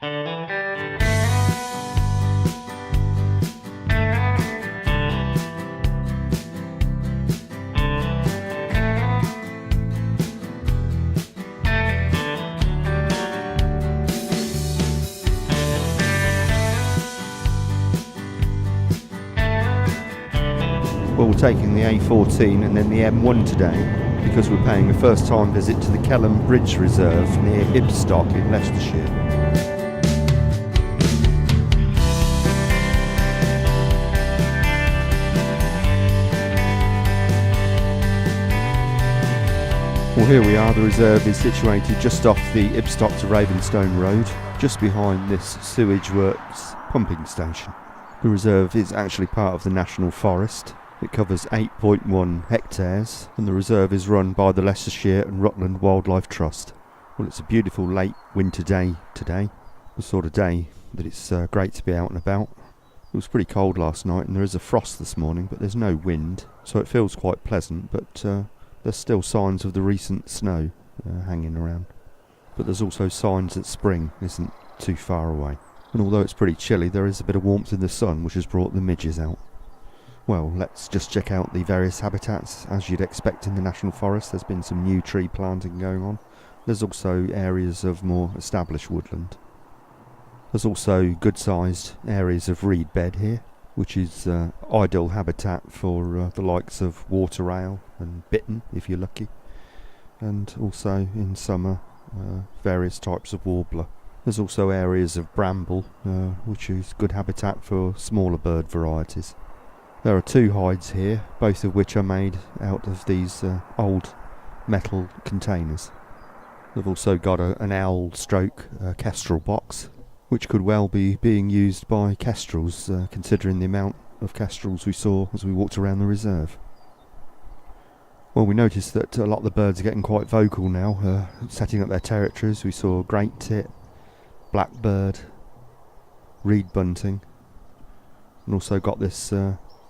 Well, we're taking the A14 and then the M1 today because we're paying a first time visit to the Kelham Bridge Reserve near Ibstock in Leicestershire. Well, here we are. The reserve is situated just off the Ibstock to Ravenstone road, just behind this sewage works pumping station. The reserve is actually part of the National Forest. It covers 8.1 hectares and the reserve is run by the Leicestershire and Rutland Wildlife Trust. Well, it's a beautiful late winter day today, the sort of day that it's great to be out and about. It was pretty cold last night and there is a frost this morning, but there's no wind, so it feels quite pleasant, but there's still signs of the recent snow hanging around. But there's also signs that spring isn't too far away. And although it's pretty chilly, there is a bit of warmth in the sun which has brought the midges out. Well, let's just check out the various habitats. As you'd expect in the National Forest, there's been some new tree planting going on. There's also areas of more established woodland. There's also good-sized areas of reed bed here, which is ideal habitat for the likes of water rail and bittern, if you're lucky. And also in summer, various types of warbler. There's also areas of bramble, which is good habitat for smaller bird varieties. There are two hides here, both of which are made out of these old metal containers. They've also got an owl stroke kestrel box, which could well be being used by kestrels, considering the amount of kestrels we saw as we walked around the reserve. Well, we noticed that a lot of the birds are getting quite vocal now, setting up their territories. We saw great tit, blackbird, reed bunting, and also got this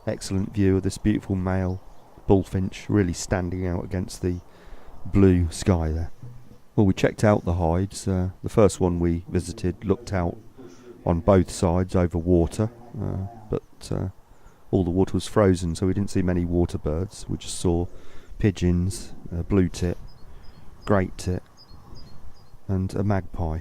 excellent view of this beautiful male bullfinch really standing out against the blue sky there. Well, we checked out the hides. The first one we visited looked out on both sides over water, but all the water was frozen, so we didn't see many water birds. We just saw pigeons, blue tit, great tit, and a magpie.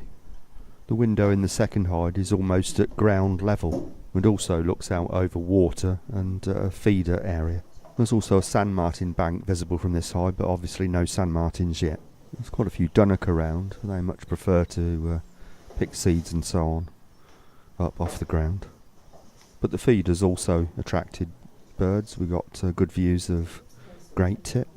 The window in the second hide is almost at ground level and also looks out over water and a feeder area. There's also a sand martin bank visible from this hide, but obviously no sand martins yet. There's quite a few dunnock around. They much prefer to pick seeds and so on up off the ground. But the feeders also attracted birds. We got good views of great tit,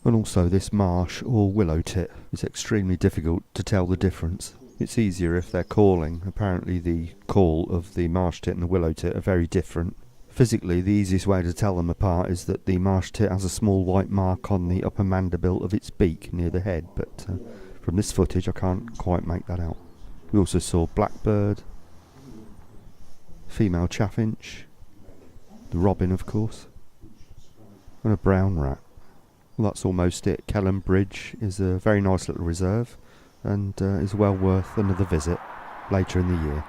and also this marsh or willow tit. It's extremely difficult to tell the difference. It's easier if they're calling. Apparently the call of the marsh tit and the willow tit are very different. Physically, the easiest way to tell them apart is that the marsh tit has a small white mark on the upper mandible of its beak near the head, but from this footage I can't quite make that out. We also saw blackbird, female chaffinch, the robin of course, and a brown rat. Well, that's almost it. Kelham Bridge is a very nice little reserve and is well worth another visit later in the year.